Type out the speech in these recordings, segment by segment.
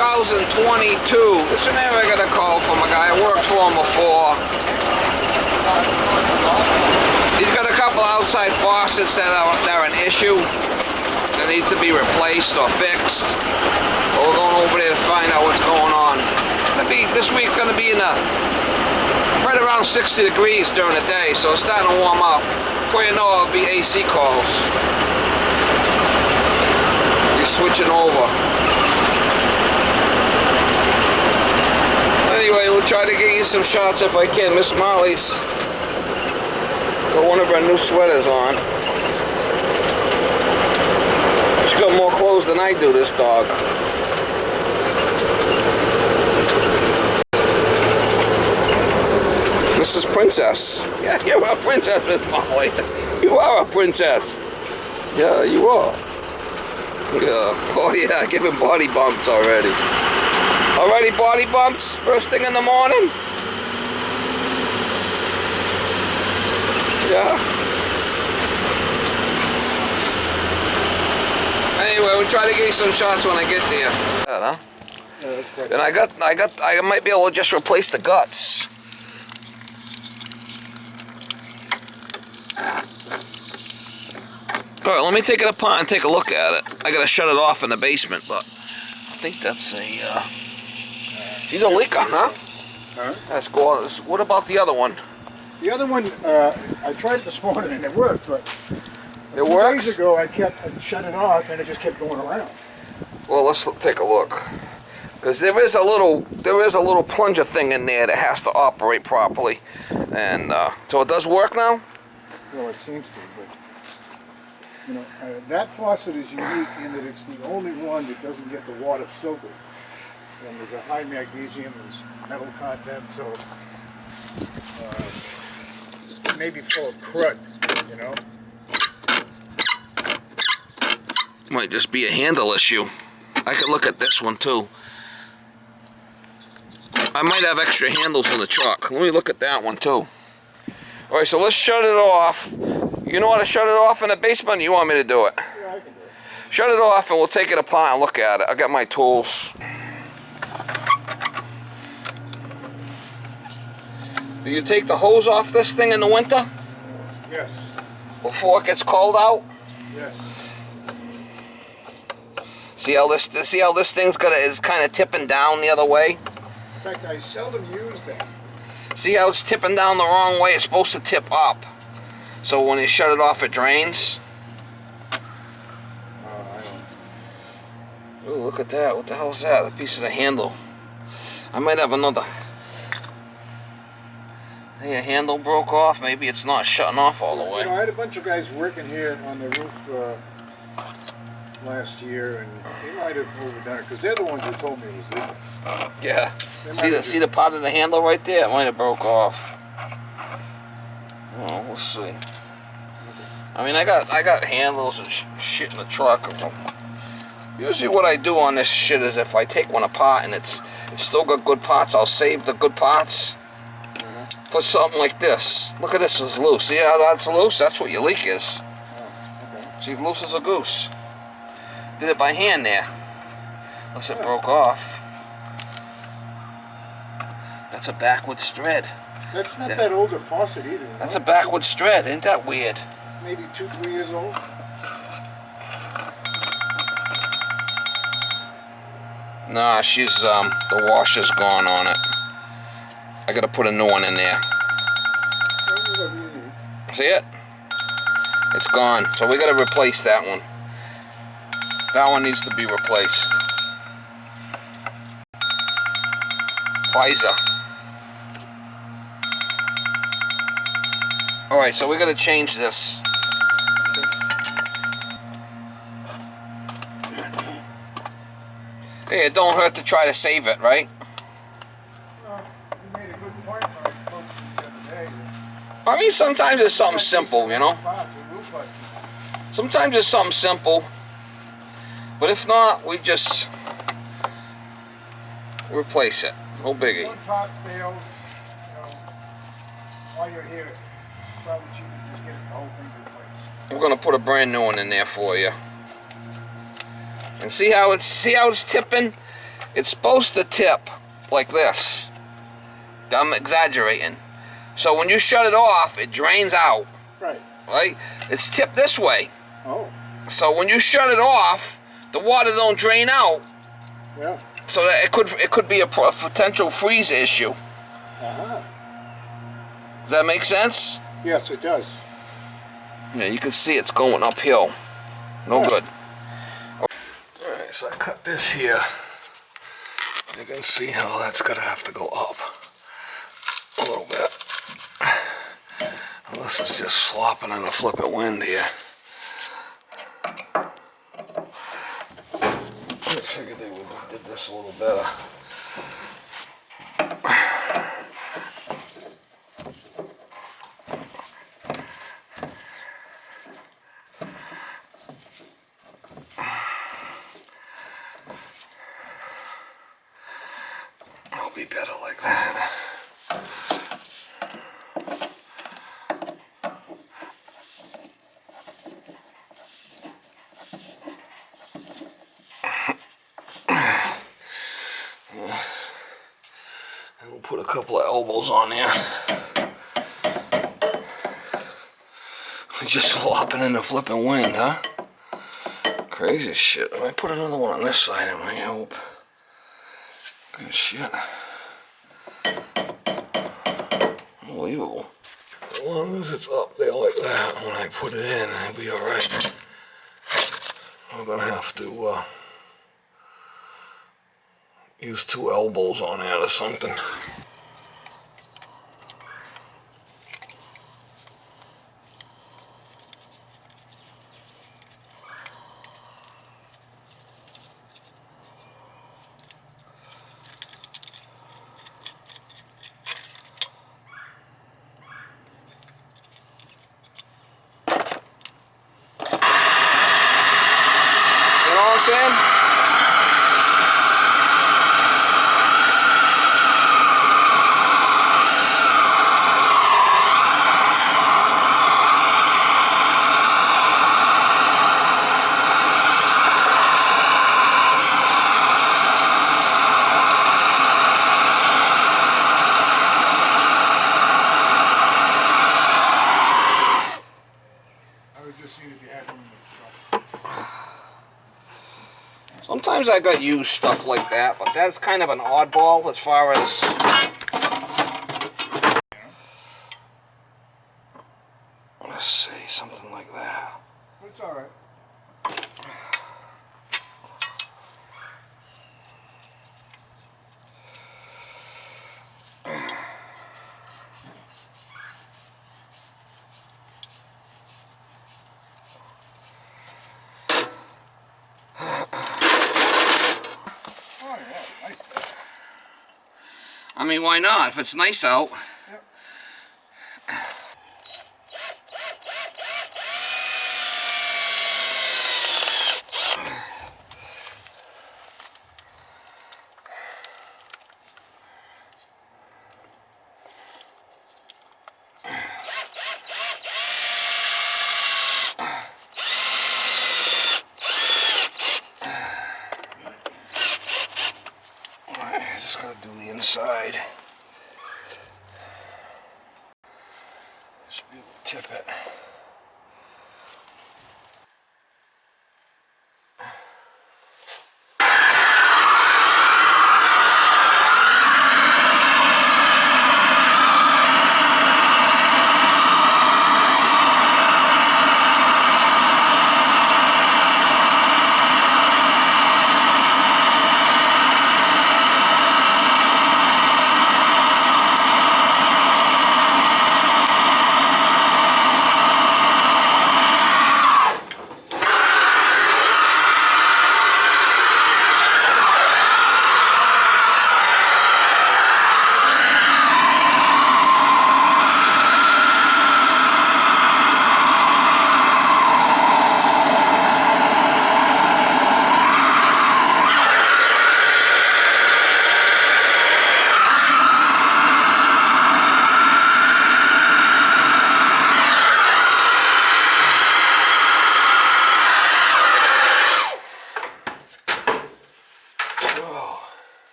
2022. This is an area I got a call from a guy I worked for him before. He's got a couple outside faucets that are an issue that needs to be replaced or fixed. So we're going over there to find out what's going on. This week's going to be right around 60 degrees during the day, so it's starting to warm up. Before you know, it'll be AC calls. He's switching over. Anyway, we'll try to get you some shots if I can. Miss Molly's got one of her new sweaters on. She's got more clothes than I do, this dog. Mrs. Princess. Yeah, you're a princess, Miss Molly. You are a princess. Yeah, you are. Yeah. Oh yeah, giving body bumps already. Already body bumps? First thing in the morning? Yeah. Anyway, we'll try to get you some shots when I get there. Yeah, huh? And I might be able to just replace the guts. Alright, let me take it apart and take a look at it. I gotta shut it off in the basement, but I think that's a she's a leaker, huh? That's cool. What about the other one? The other one, I tried it this morning and it worked, but it works? days ago I shut it off and it just kept going around. Well, let's take a look. Because there is a little plunger thing in there that has to operate properly. And so it does work now? Well, it seems to, but you know, that faucet is unique in that it's the only one that doesn't get the water filtered. And there's a high magnesium, there's metal content, so it may be full of crud, you know? Might just be a handle issue. I could look at this one too. I might have extra handles in the truck. Let me look at that one too. Alright, so let's shut it off. You know how to shut it off in the basement? You want me to do it? Yeah, I can do it. Shut it off and we'll take it apart and look at it. I got my tools. Do you take the hose off this thing in the winter? Yes. Before it gets cold out? Yes. See how this thing's is kind of tipping down the other way? In fact, I seldom use that. See how it's tipping down the wrong way? It's supposed to tip up. So when you shut it off, it drains. I don't. Ooh, look at that. What the hell is that? A piece of the handle. I might have another. Hey, a handle broke off. Maybe it's not shutting off all the way. You know, I had a bunch of guys working here on the roof last year, and they might have overdone it because they're the ones who told me it was legal. Yeah. See the part of the handle right there? It might have broke off. Oh, we'll see. I mean, I got handles and shit in the truck. Usually what I do on this shit is if I take one apart and it's still got good parts, I'll save the good parts. Put something like this. Look at this, it's loose. See how that's loose? That's what your leak is. See, loose as a goose. Did it by hand there. Unless it broke off. That's a backwards thread. That's not that old a faucet either. That's a backwards thread. Ain't that weird? Maybe 2-3 years old. Nah, she's the washer's gone on it. I gotta put a new one in there. Whatever you need. See it? It's gone. So we gotta replace that one. That one needs to be replaced. Pfizer. Alright, so we gotta change this. Hey, it don't hurt to try to save it, right? Well, you made a good point when I spoke to you the other day. I mean, sometimes it's something simple, you know? Sometimes it's something simple. But if not, we just replace it. No biggie. One part fails, you know, while you're here, probably cheap to just get the whole thing replaced. We're gonna put a brand new one in there for you. And see how it's tipping? it's supposed to tip like this. I'm exaggerating. So when you shut it off, it drains out. Right. Right? It's tipped this way. Oh. So when you shut it off, the water don't drain out. Yeah. So that it could be a potential freeze issue. Uh-huh. Does that make sense? Yes, it does. Yeah, you can see it's going uphill. No Yeah. good. Alright, so I cut this here. You can see how that's gonna have to go up a little bit. Well, this is just flopping in a flipping wind here. I figured they would have did this a little better. I'll be better like that. And we'll put a couple of elbows on there. Just flopping in the flipping wind, huh? Crazy shit. I might put another one on this side, it might help. Good shit. Unbelievable. As long as it's up there like that, when I put it in, it'll be alright. I'm gonna have to use 2 elbows on that or something. You know what I'm saying? I was just seeing if you had one in the truck. Sometimes I got used stuff like that, but that's kind of an oddball as far as... Let's see, something like that. It's all right. Oh yeah, nice. I mean, why not? If it's nice out. Yep. Alright, just gotta do the inside. Should be able to tip it.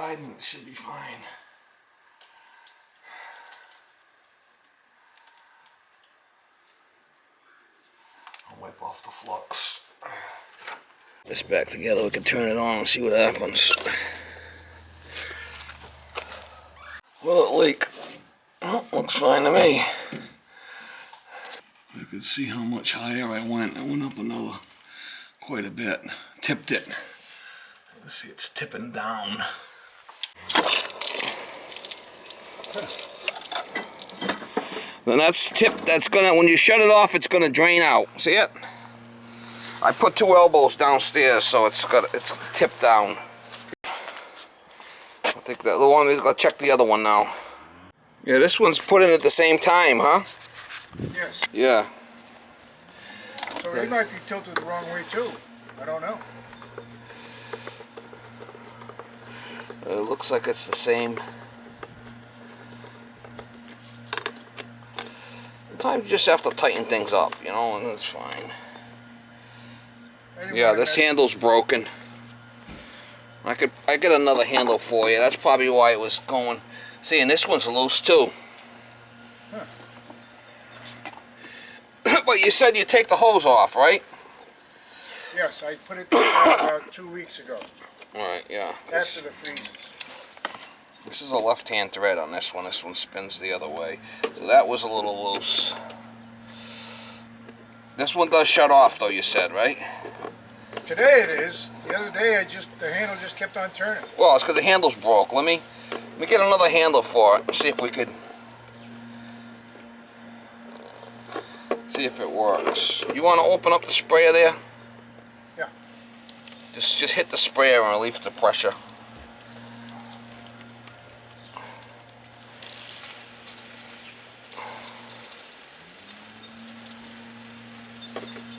side and it should be fine. I'll wipe off the flux. This back together, we can turn it on and see what happens. Will it leak? Oh, looks fine to me. You can see how much higher I went. I went up another quite a bit. Tipped it. Let's see, it's tipping down. Then that's tipped. That's gonna, when you shut it off, it's gonna drain out. See it? I put 2 elbows downstairs, so it's tipped down. I think that the one, I'll check the other one now. Yeah, this one's put in at the same time, huh? Yes. Yeah. So he might be tilted the wrong way too. I don't know. It looks like it's the same. Sometimes you just have to tighten things up, you know, and it's fine. Anyway, Yeah, this handle's broken. I get another handle for you. That's probably why it was going. See, and this one's loose too. Huh. But you said you take the hose off, right? Yes, I put it about 2 weeks ago. Alright, yeah. After the freeze. This is a left-hand thread on this one. This one spins the other way. So that was a little loose. This one does shut off though, you said, right? Today it is. The other day the handle just kept on turning. Well, it's because the handle's broke. Let me get another handle for it and see if we could see if it works. You want to open up the sprayer there? Yeah. Just hit the sprayer and relieve the pressure.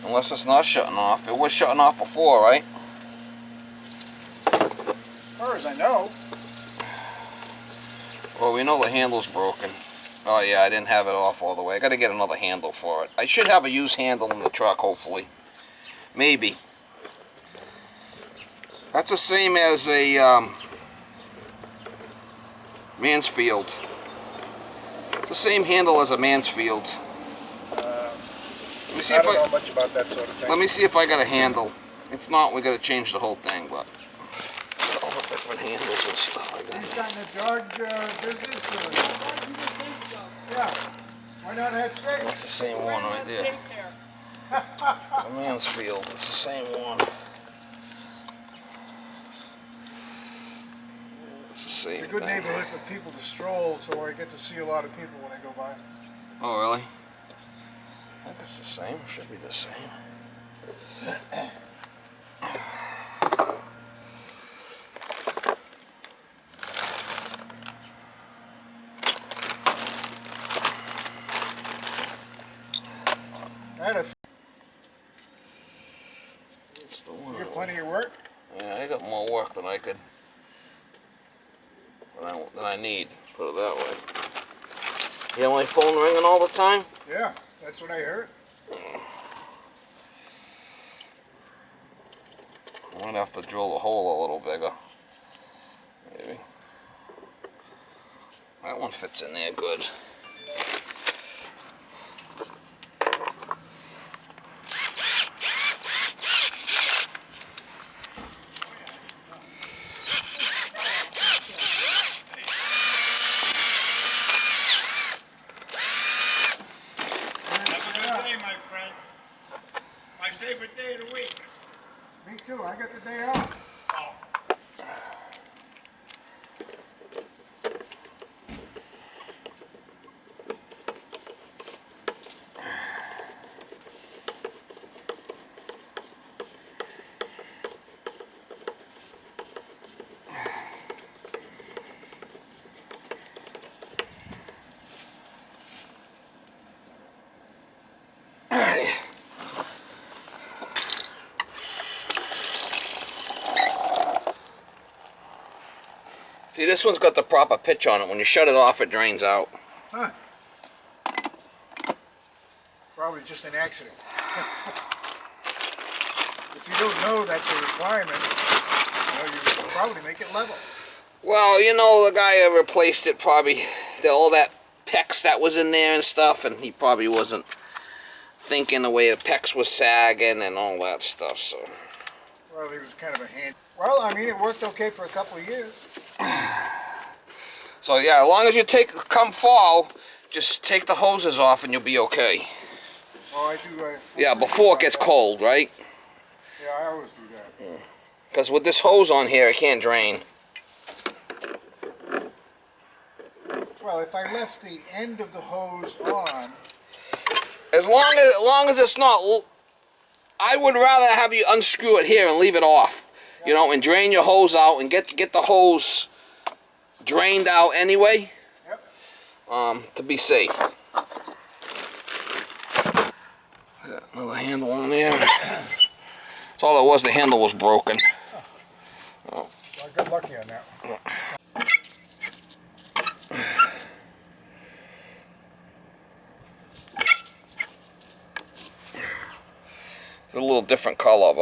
Unless it's not shutting off. It was shutting off before, right? As far as I know. Well, we know the handle's broken. Oh yeah, I didn't have it off all the way. I gotta get another handle for it. I should have a used handle in the truck, hopefully. Maybe. That's the same as a Mansfield. The same handle as a Mansfield. Let me see I don't know much about that sort of thing. Let me see if I got a handle. If not, we gotta change the whole thing. But all the different handles and stuff. He's got in the dog business. Yeah. Why not have steak? That's the same one right there. It's a Mansfield. It's the same one. It's the same. It's a good thing. neighborhood for people to stroll, so I get to see a lot of people when I go by. Oh, really? I think it's the same. Should be the same. It's the one. You got plenty of work? Yeah, I got more work than I could. Than I need. Put it that way. You have my phone ringing all the time? Yeah, that's what I heard. I might have to drill the hole a little bigger. Maybe. That one fits in there good. Me too, I got the day off. See, this one's got the proper pitch on it. When you shut it off, it drains out. Huh. Probably just an accident. If you don't know that's a requirement, you know, you can probably make it level. Well, you know, the guy who replaced it probably, all that PEX that was in there and stuff, and he probably wasn't thinking the way the PEX was sagging and all that stuff, so. Well, he was kind of a hand. Well, I mean, it worked okay for a couple of years. So yeah, as long as you come fall, just take the hoses off and you'll be okay. Oh, I do. Yeah, before it gets cold, right? Yeah, I always do that. Because with this hose on here, it can't drain. Well, if I left the end of the hose on, As long as it's not, I would rather have you unscrew it here and leave it off, you know, and drain your hose out and get the hose drained out anyway. yep. To be safe. Another handle on there. That's all it was. The handle was broken. Well, I got lucky on that one. It's a little different color, but